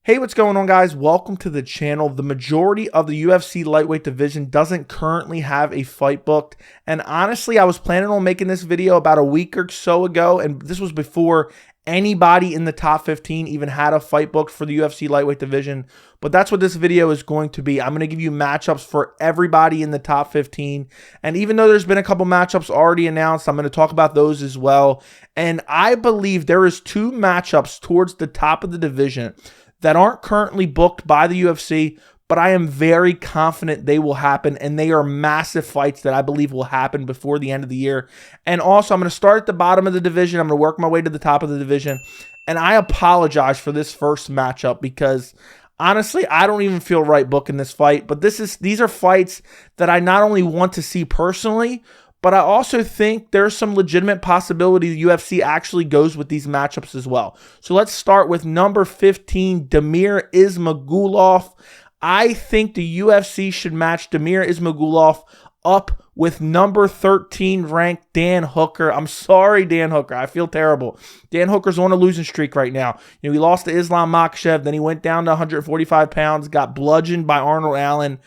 Hey, what's going on, guys? Welcome to the channel. The majority of the UFC lightweight division doesn't currently have a fight booked. And honestly, I was planning on making this video about a week or so ago, and this was before anybody in the top 15 even had a fight booked for the UFC lightweight division. But that's what this video is going to be. I'm going to give you matchups for everybody in the top 15. And even though there's been a couple matchups already announced, I'm going to talk about those as well. And I believe there is two matchups towards the top of the division that aren't currently booked by the UFC, but I am very confident they will happen, and they are massive fights that I believe will happen before the end of the year. And also, I'm going to start at the bottom of the division. I'm going to work my way to the top of the division, and I apologize for this first matchup because honestly, I don't even feel right booking this fight, but these are fights that I not only want to see personally, but I also think there's some legitimate possibility the UFC actually goes with these matchups as well. So let's start with number 15, Damir Ismagulov. I think the UFC should match Damir Ismagulov up with number 13 ranked Dan Hooker. I'm sorry, Dan Hooker. I feel terrible. Dan Hooker's on a losing streak right now. You know, he lost to Islam Makhachev, then he went down to 145 pounds, got bludgeoned by Arnold Allen.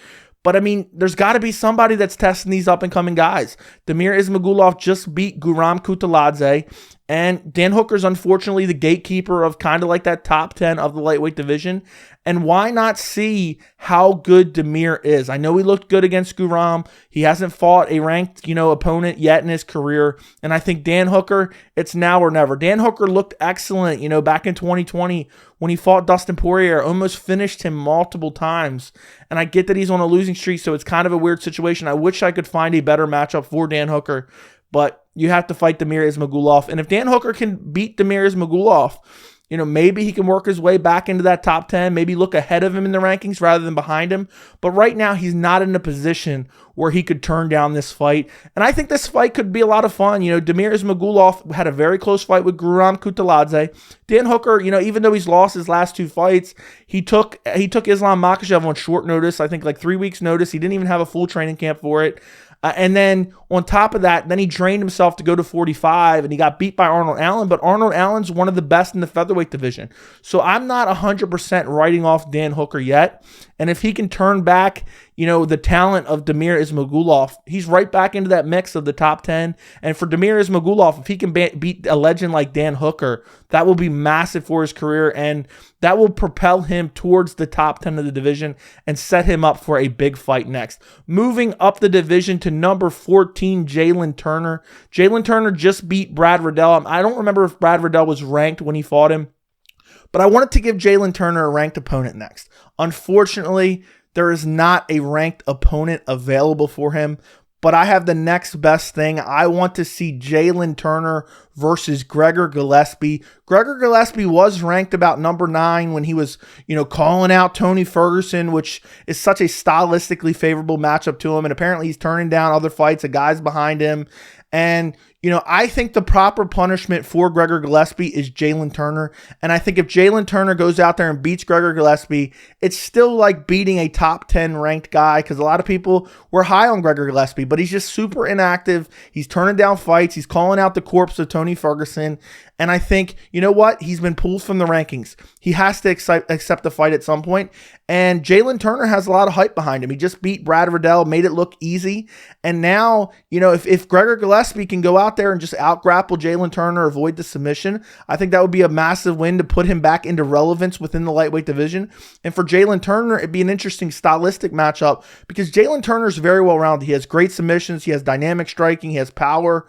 But, I mean, there's got to be somebody that's testing these up-and-coming guys. Damir Ismagulov just beat Guram Kutateladze, and Dan Hooker's unfortunately the gatekeeper of kind of like that top 10 of the lightweight division. And why not see how good Damir is? I know he looked good against Guram. He hasn't fought a ranked, opponent yet in his career. And I think Dan Hooker, it's now or never. Dan Hooker looked excellent, back in 2020 when he fought Dustin Poirier, almost finished him multiple times. And I get that he's on a losing streak, so it's kind of a weird situation. I wish I could find a better matchup for Dan Hooker, but you have to fight Damir Ismagulov. And if Dan Hooker can beat Damir Ismagulov, maybe he can work his way back into that top 10, maybe look ahead of him in the rankings rather than behind him. But right now, he's not in a position where he could turn down this fight. And I think this fight could be a lot of fun. Damir Ismagulov had a very close fight with Guram Kutateladze. Dan Hooker, even though he's lost his last two fights, he took Islam Makhachev on short notice, I think like 3 weeks notice. He didn't even have a full training camp for it. And then on top of that, then he drained himself to go to 45, and he got beat by Arnold Allen. But Arnold Allen's one of the best in the featherweight division. So I'm not 100% writing off Dan Hooker yet. And if he can turn back, the talent of Damir Ismagulov, he's right back into that mix of the top 10. And for Damir Ismagulov, if he can beat a legend like Dan Hooker, that will be massive for his career, and that will propel him towards the top 10 of the division and set him up for a big fight next. Moving up the division to number 14, Jalin Turner. Jalin Turner just beat Brad Riddell. I don't remember if Brad Riddell was ranked when he fought him, but I wanted to give Jalin Turner a ranked opponent next. Unfortunately, there is not a ranked opponent available for him, but I have the next best thing. I want to see Jalin Turner versus Gregor Gillespie. Gregor Gillespie was ranked about number 9 when he was, calling out Tony Ferguson, which is such a stylistically favorable matchup to him. And apparently he's turning down other fights, the guys behind him. And, I think the proper punishment for Gregor Gillespie is Jalin Turner. And I think if Jalin Turner goes out there and beats Gregor Gillespie, it's still like beating a top 10 ranked guy, because a lot of people were high on Gregor Gillespie, but he's just super inactive. He's turning down fights. He's calling out the corpse of Tony Ferguson. And I think, what? He's been pulled from the rankings. He has to accept the fight at some point. And Jalin Turner has a lot of hype behind him. He just beat Brad Riddell, made it look easy. And now, if Gregor Gillespie can go out there and just out-grapple Jalin Turner, avoid the submission, I think that would be a massive win to put him back into relevance within the lightweight division. And for Jalin Turner, it'd be an interesting stylistic matchup because Jalin Turner is very well-rounded. He has great submissions. He has dynamic striking. He has power.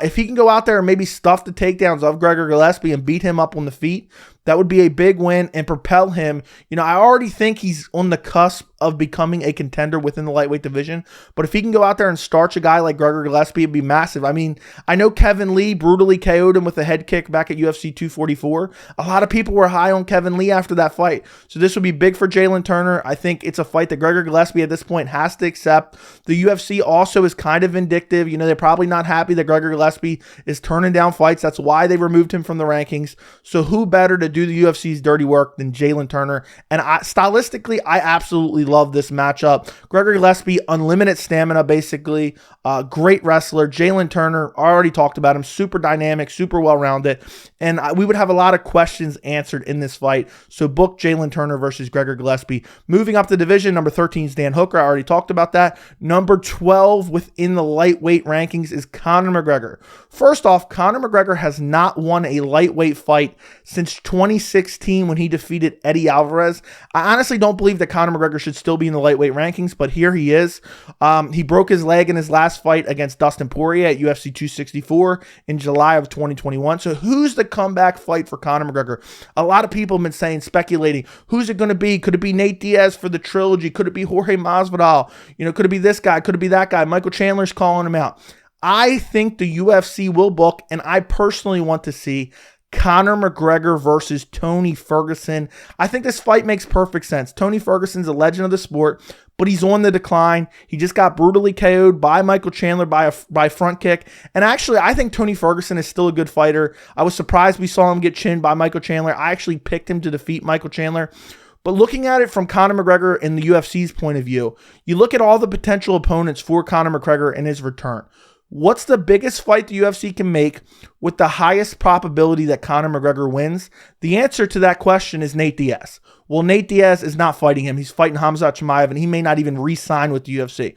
If he can go out there and maybe stuff the takedowns of Gregor Gillespie and beat him up on the feet, that would be a big win and propel him. I already think he's on the cusp of becoming a contender within the lightweight division. But if he can go out there and starch a guy like Gregor Gillespie, it'd be massive. I mean, I know Kevin Lee brutally KO'd him with a head kick back at UFC 244. A lot of people were high on Kevin Lee after that fight. So this would be big for Jalin Turner. I think it's a fight that Gregor Gillespie at this point has to accept. The UFC also is kind of vindictive. They're probably not happy that Gregor Gillespie is turning down fights. That's why they removed him from the rankings. So who better to do the UFC's dirty work than Jalin Turner? And stylistically, I absolutely absolutely love this matchup. Gregor Gillespie, unlimited stamina, basically. Great wrestler. Jalin Turner, already talked about him. Super dynamic, super well-rounded. And we would have a lot of questions answered in this fight. So book Jalin Turner versus Gregor Gillespie. Moving up the division, number 13 is Dan Hooker. I already talked about that. Number 12 within the lightweight rankings is Conor McGregor. First off, Conor McGregor has not won a lightweight fight since 2016 when he defeated Eddie Alvarez. I honestly don't believe that Conor McGregor should still be in the lightweight rankings, but here he is. He broke his leg in his last fight against Dustin Poirier at UFC 264 in July of 2021. So who's the comeback fight for Conor McGregor? A lot of people have been saying, speculating, who's it going to be? Could it be Nate Diaz for the trilogy? Could it be Jorge Masvidal? Could it be this guy? Could it be that guy? Michael Chandler's calling him out. I think the UFC will book, and I personally want to see Conor McGregor versus Tony Ferguson. I think this fight makes perfect sense. Tony Ferguson's a legend of the sport, but he's on the decline. He just got brutally KO'd by Michael Chandler by front kick. And actually, I think Tony Ferguson is still a good fighter. I was surprised we saw him get chinned by Michael Chandler. I actually picked him to defeat Michael Chandler. But looking at it from Conor McGregor and the UFC's point of view, you look at all the potential opponents for Conor McGregor and his return. What's the biggest fight the UFC can make with the highest probability that Conor McGregor wins? The answer to that question is Nate Diaz. Well, Nate Diaz is not fighting him. He's fighting Khamzat Chimaev, and he may not even re-sign with the UFC.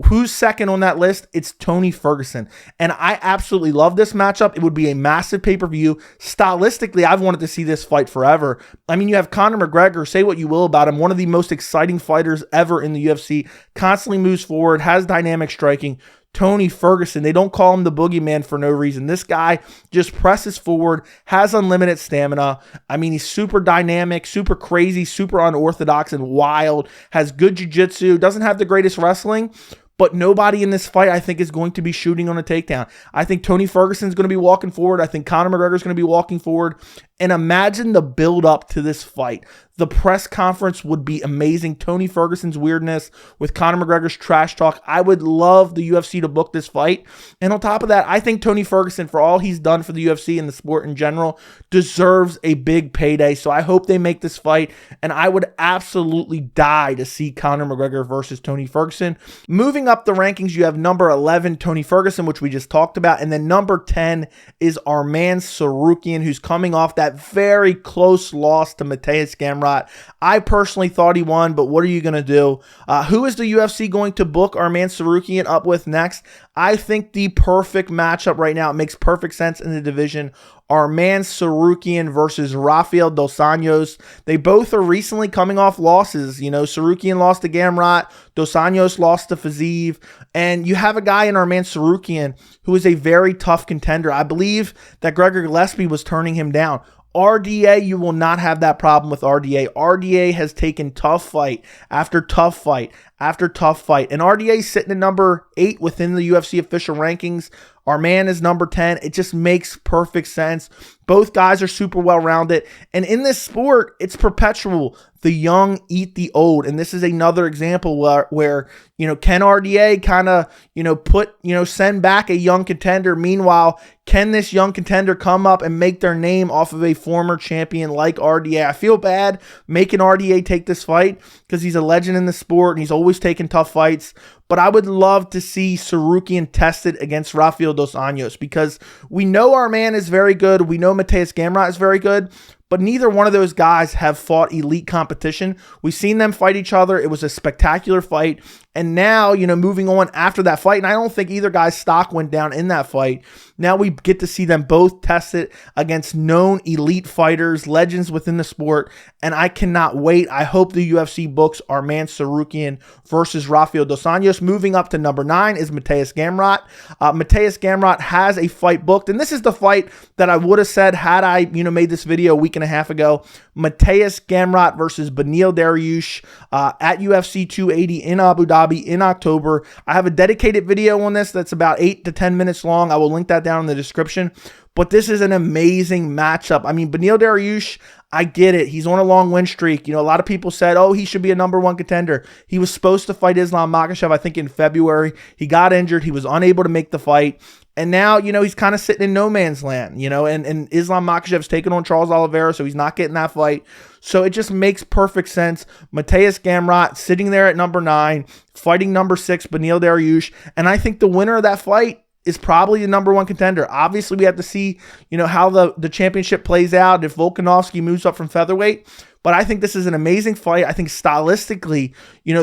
Who's second on that list? It's Tony Ferguson. And I absolutely love this matchup. It would be a massive pay-per-view. Stylistically, I've wanted to see this fight forever. I mean, you have Conor McGregor, say what you will about him, one of the most exciting fighters ever in the UFC, constantly moves forward, has dynamic striking. Tony Ferguson, they don't call him the boogeyman for no reason. This guy just presses forward, has unlimited stamina. I mean, he's super dynamic, super crazy, super unorthodox and wild, has good jiu-jitsu, doesn't have the greatest wrestling, but nobody in this fight, I think, is going to be shooting on a takedown. I think Tony Ferguson's going to be walking forward. I think Conor McGregor's going to be walking forward. And imagine the build-up to this fight. The press conference would be amazing. Tony Ferguson's weirdness with Conor McGregor's trash talk. I would love the UFC to book this fight. And on top of that, I think Tony Ferguson, for all he's done for the UFC and the sport in general, deserves a big payday. So I hope they make this fight. And I would absolutely die to see Conor McGregor versus Tony Ferguson. Moving up the rankings, you have number 11, Tony Ferguson, which we just talked about. And then number 10 is Arman Tsarukyan, who's coming off that very close loss to Mateusz Gamrot. I personally thought he won, but what are you going to do? Who is the UFC going to book Arman Tsarukyan up with next? I think the perfect matchup right now. It makes perfect sense in the division. Arman Tsarukyan versus Rafael Dos Anjos. They both are recently coming off losses. Tsarukyan lost to Gamrot. Dos Anjos lost to Fiziev. And you have a guy in Arman Tsarukyan who is a very tough contender. I believe that Gregor Gillespie was turning him down. RDA, you will not have that problem with RDA. RDA has taken tough fight after tough fight after tough fight. And RDA is sitting at number 8 within the UFC official rankings. Arman is number 10. It just makes perfect sense. Both guys are super well-rounded. And in this sport, it's perpetual. The young eat the old. And this is another example where can RDA kind of, send back a young contender? Meanwhile, can this young contender come up and make their name off of a former champion like RDA? I feel bad making RDA take this fight because he's a legend in the sport and he's always taken tough fights. But I would love to see Tsarukyan tested against Rafael Dos Anjos because we know Arman is very good. We know Mateusz Gamrot is very good. But neither one of those guys have fought elite competition. We've seen them fight each other. It was a spectacular fight. And now, moving on after that fight, and I don't think either guy's stock went down in that fight. Now we get to see them both tested against known elite fighters, legends within the sport, and I cannot wait. I hope the UFC books Arman Tsarukyan versus Rafael Dos Anjos. Moving up to number 9 is Mateusz Gamrot. Mateusz Gamrot has a fight booked, and this is the fight that I would have said had I, made this video a week and a half ago. Mateusz Gamrot versus Beneil Dariush at UFC 280 in Abu Dhabi in October. I have a dedicated video on this that's about 8 to 10 minutes long. I will link that down in the description. But this is an amazing matchup. I mean, Beneil Dariush, I get it. He's on a long win streak. A lot of people said, he should be a number 1 contender. He was supposed to fight Islam Makhachev, I think, in February. He got injured. He was unable to make the fight. And now, he's kind of sitting in no man's land, and Islam Makhachev's taking on Charles Oliveira, so he's not getting that fight. So it just makes perfect sense. Mateusz Gamrot sitting there at number 9, fighting number 6, Beneil Dariush. And I think the winner of that fight is probably the number 1 contender. Obviously, we have to see, how the championship plays out, if Volkanovski moves up from featherweight. But I think this is an amazing fight. I think stylistically,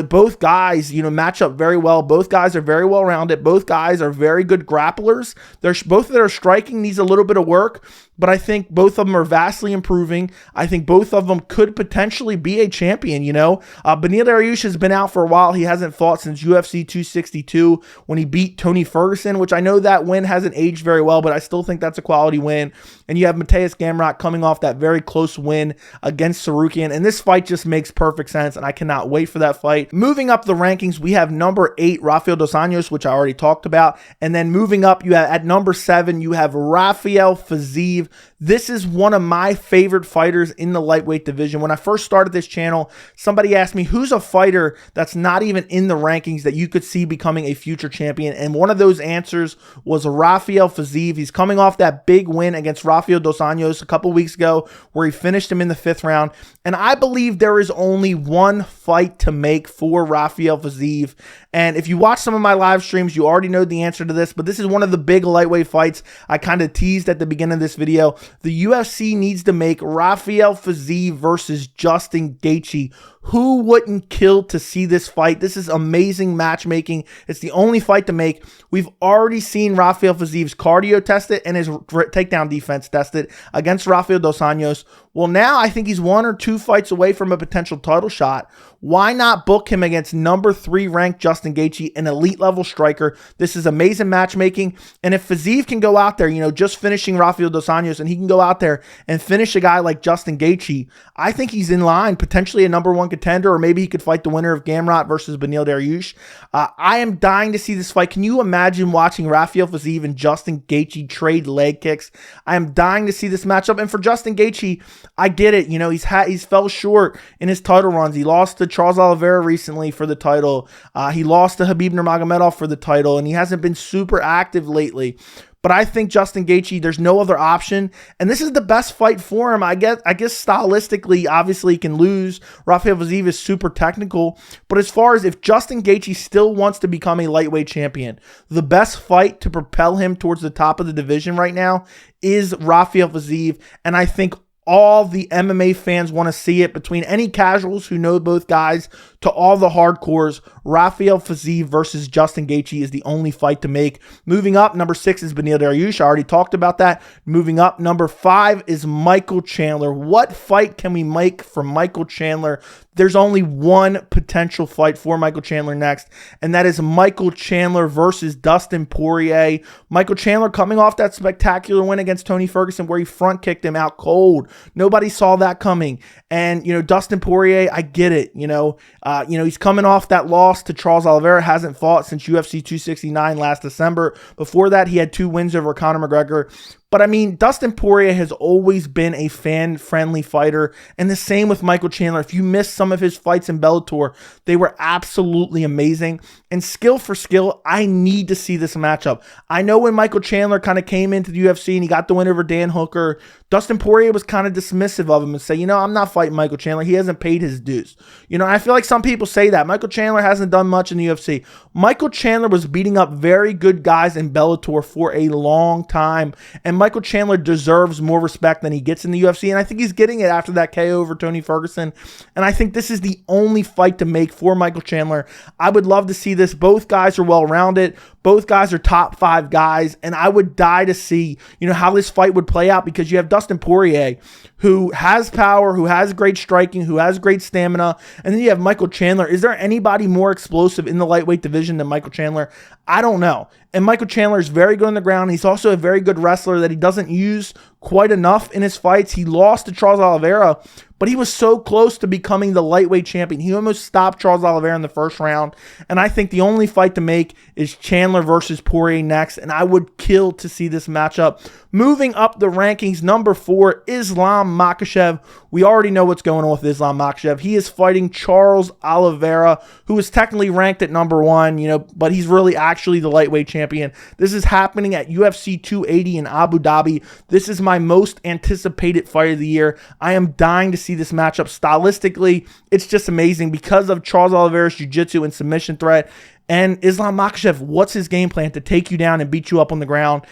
both guys, match up very well. Both guys are very well rounded. Both guys are very good grapplers. Both of their striking needs a little bit of work, but I think both of them are vastly improving. I think both of them could potentially be a champion, Beneil Dariush has been out for a while. He hasn't fought since UFC 262 when he beat Tony Ferguson, which I know that win hasn't aged very well, but I still think that's a quality win. And you have Mateusz Gamrot coming off that very close win against Tsarukyan, and this fight just makes perfect sense, and I cannot wait for that fight. Moving up the rankings, we have number 8, Rafael Dos Anjos, which I already talked about, and then moving up, you have at number 7, you have Rafael Fiziev. This is one of my favorite fighters in the lightweight division. When I first started this channel, somebody asked me, who's a fighter that's not even in the rankings that you could see becoming a future champion? And one of those answers was Rafael Fiziev. He's coming off that big win against Rafael Dos Anjos a couple weeks ago where he finished him in the 5th round. And I believe there is only one fight to make for Rafael Fiziev. And if you watch some of my live streams, you already know the answer to this, but this is one of the big lightweight fights I kind of teased at the beginning of this video. The UFC needs to make Rafael Fiziev versus Dustin Gaethje. Who wouldn't kill to see this fight? This is amazing matchmaking. It's the only fight to make. We've already seen Rafael Fiziev's cardio tested and his takedown defense tested against Rafael Dos Anjos. Well, now I think he's 1 or 2 fights away from a potential title shot. Why not book him against number 3 ranked Dustin Gaethje, an elite level striker? This is amazing matchmaking. And if Fiziev can go out there, just finishing Rafael Dos Anjos, and he can go out there and finish a guy like Dustin Gaethje, I think he's in line, potentially a number 1 contender, or maybe he could fight the winner of Gamrot versus Beneil Dariush. I am dying to see this fight. Can you imagine watching Rafael Fiziev and Dustin Gaethje trade leg kicks? I am dying to see this matchup. And for Dustin Gaethje, I get it. He's fell short in his title runs. He lost to Charles Oliveira recently for the title. He lost to Khabib Nurmagomedov for the title, and he hasn't been super active lately. But I think Dustin Gaethje, there's no other option. And this is the best fight for him. I guess stylistically, obviously he can lose. Rafael Fiziev is super technical. But as far as if Dustin Gaethje still wants to become a lightweight champion, the best fight to propel him towards the top of the division right now is Rafael Fiziev. And I think all the MMA fans want to see it, between any casuals who know both guys to all the hardcores. Rafael Fiziev versus Dustin Gaethje is the only fight to make. Moving up, number 6 is Beneil Dariush. I already talked about that. Moving up, number 5 is Michael Chandler. What fight can we make for Michael Chandler? There's only one potential fight for Michael Chandler next, and that is Michael Chandler versus Dustin Poirier. Michael Chandler coming off that spectacular win against Tony Ferguson where he front kicked him out cold. Nobody saw that coming. And, Dustin Poirier, I get it. He's coming off that loss to Charles Oliveira, hasn't fought since UFC 269 last December. Before that, he had 2 wins over Conor McGregor. But I mean, Dustin Poirier has always been a fan-friendly fighter, and the same with Michael Chandler. If you missed some of his fights in Bellator, they were absolutely amazing. And skill for skill, I need to see this matchup. I know when Michael Chandler kind of came into the UFC and he got the win over Dan Hooker, Dustin Poirier was kind of dismissive of him and say, I'm not fighting Michael Chandler. He hasn't paid his dues. I feel like some people say that. Michael Chandler hasn't done much in the UFC. Michael Chandler was beating up very good guys in Bellator for a long time, and Michael Chandler deserves more respect than he gets in the UFC, and I think he's getting it after that KO over Tony Ferguson. And I think this is the only fight to make for Michael Chandler. I would love to see this. Both guys are well-rounded. Both guys are top 5 guys, and I would die to see, how this fight would play out, because you have Dustin Poirier, who has power, who has great striking, who has great stamina, and then you have Michael Chandler. Is there anybody more explosive in the lightweight division than Michael Chandler? I don't know. And Michael Chandler is very good on the ground. He's also a very good wrestler that he doesn't use quite enough in his fights. He lost to Charles Oliveira, but he was so close to becoming the lightweight champion. He almost stopped Charles Oliveira in the first round. And I think the only fight to make is Chandler versus Poirier next, and I would kill to see this matchup. Moving up the rankings, number 4, Islam Makhachev. We already know what's going on with Islam Makhachev. He is fighting Charles Oliveira, who is technically ranked at number 1, but he's really actually the lightweight champion. This is happening at UFC 280 in Abu Dhabi. This is my my most anticipated fight of the year. I am dying to see this matchup. Stylistically, it's just amazing because of Charles Oliveira's jiu-jitsu and submission threat. And Islam Makhachev, what's his game plan to take you down and beat you up on the ground?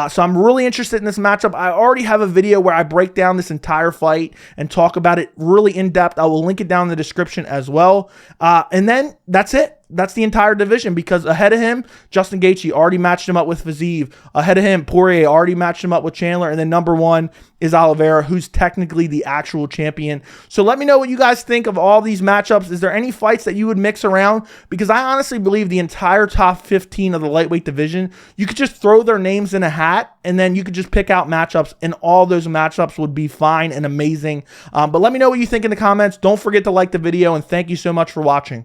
So I'm really interested in this matchup. I already have a video where I break down this entire fight and talk about it really in depth. I will link it down in the description as well. And then that's it. That's the entire division, because ahead of him, Justin Gaethje already matched him up with Fiziev. Ahead of him, Poirier already matched him up with Chandler. And then number one is Oliveira, who's technically the actual champion. So let me know what you guys think of all these matchups. Is there any fights that you would mix around? Because I honestly believe the entire top 15 of the lightweight division, you could just throw their names in a hat and then you could just pick out matchups, and all those matchups would be fine and amazing. But let me know what you think in the comments. Don't forget to like the video, and thank you so much for watching.